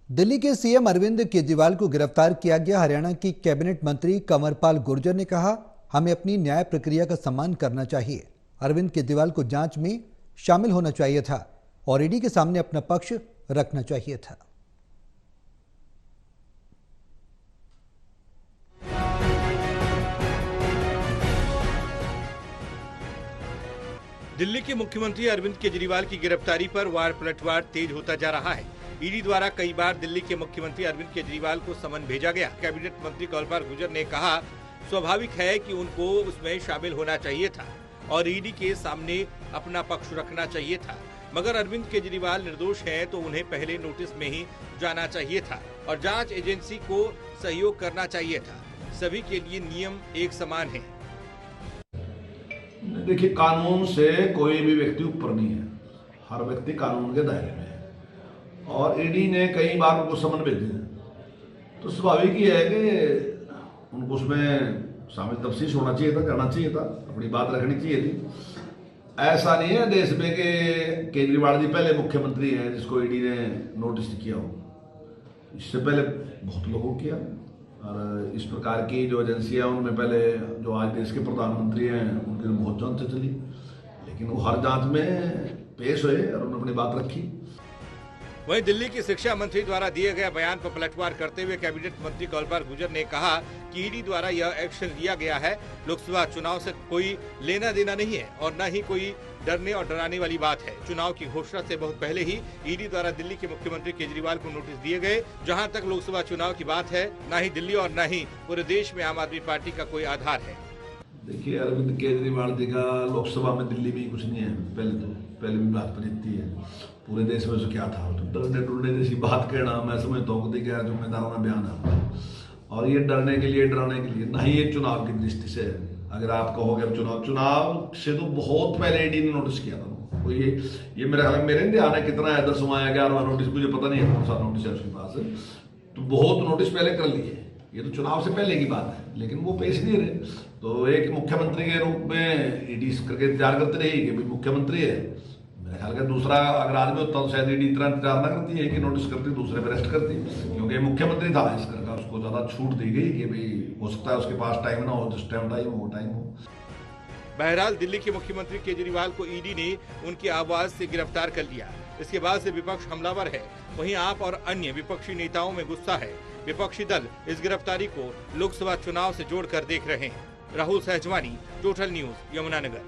दिल्ली के सीएम अरविंद केजरीवाल को गिरफ्तार किया गया। हरियाणा की कैबिनेट मंत्री कंवरपाल गुर्जर ने कहा, हमें अपनी न्याय प्रक्रिया का सम्मान करना चाहिए। अरविंद केजरीवाल को जांच में शामिल होना चाहिए था और ईडी के सामने अपना पक्ष रखना चाहिए था। दिल्ली के मुख्यमंत्री अरविंद केजरीवाल की गिरफ्तारी पर वार पलटवार तेज होता जा रहा है। ईडी द्वारा कई बार दिल्ली के मुख्यमंत्री अरविंद केजरीवाल को समन भेजा गया। कैबिनेट मंत्री कंवरपाल गुर्जर ने कहा, स्वाभाविक है कि उनको उसमें शामिल होना चाहिए था और ईडी के सामने अपना पक्ष रखना चाहिए था, मगर अरविंद केजरीवाल निर्दोष हैं तो उन्हें पहले नोटिस में ही जाना चाहिए था और जांच एजेंसी को सहयोग करना चाहिए था। सभी के लिए नियम एक समान है। देखिए, कानून से कोई भी व्यक्ति ऊपर नहीं है, हर व्यक्ति कानून के दायरे में है और ईडी ने कई बार उनको समन भेजे हैं, तो स्वाभाविक ही है कि उनको उसमें शामिल तफ्तीश होना चाहिए था, करना चाहिए था, अपनी बात रखनी चाहिए थी। ऐसा नहीं है देश में कि केजरीवाल जी पहले मुख्यमंत्री हैं जिसको ईडी ने नोटिस किया हो। इससे पहले बहुत लोगों को किया और इस प्रकार की जो एजेंसियां उनमें पहले जो आज देश के प्रधानमंत्री हैं उनकी बहुत जांच चली, लेकिन वो हर जांच में पेश हुए और उन्होंने अपनी बात रखी। वहीं दिल्ली के शिक्षा मंत्री द्वारा दिए गए बयान पर पलटवार करते हुए कैबिनेट मंत्री कंवरपाल गुर्जर ने कहा कि ईडी द्वारा यह एक्शन लिया गया है, लोकसभा चुनाव से कोई लेना देना नहीं है और न ही कोई डरने और डराने वाली बात है। चुनाव की घोषणा से बहुत पहले ही ईडी द्वारा दिल्ली के मुख्यमंत्री केजरीवाल को नोटिस दिए गए। जहां तक लोकसभा चुनाव की बात है, न ही दिल्ली और न ही पूरे देश में आम आदमी पार्टी का कोई आधार है। देखिए, अरविंद केजरीवाल जी का लोकसभा में दिल्ली में कुछ नहीं है। पहले भी बात जीतती है, पूरे देश में क्या था, तो डरने डरने जैसी बात कहना मैं समझता हूँ कि गैर जिम्मेदाराना बयान है और ये डरने के लिए डराने के लिए नहीं, ये चुनाव की दृष्टि से अगर आप कहोगे चुनाव से तो बहुत पहले ईडी ने नोटिस किया था। तो ये मेरे ख्याल में मेरे ध्यान है कितना है, 10वां या 11वां नोटिस, मुझे पता नहीं है कौन सा नोटिस है उसके पास, तो बहुत नोटिस पहले कर लिए। ये तो चुनाव से पहले की बात है, लेकिन वो पेश नहीं रहे। तो एक मुख्यमंत्री के रूप में ईडी करके इंतजार करते रहेगी कि मुख्यमंत्री है। मेरे ख्याल का दूसरा अगर आदमी होता तो शायद ईडी इतना इंतजार न करती है कि नोटिस करती, दूसरे पर अरेस्ट करती, क्योंकि मुख्यमंत्री था इस करके उसको ज्यादा छूट दी गई कि भाई हो सकता है उसके पास टाइम ना हो, जिस टाइम टाइम हो। बहरहाल दिल्ली के मुख्यमंत्री केजरीवाल को ईडी ने उनकी आवाज से गिरफ्तार कर लिया। इसके बाद से विपक्ष हमलावर है। वहीं आप और अन्य विपक्षी नेताओं में गुस्सा है। विपक्षी दल इस गिरफ्तारी को लोकसभा चुनाव से जोड़कर देख रहे हैं। Rahul Sahajwani, total news, Yamunanagar.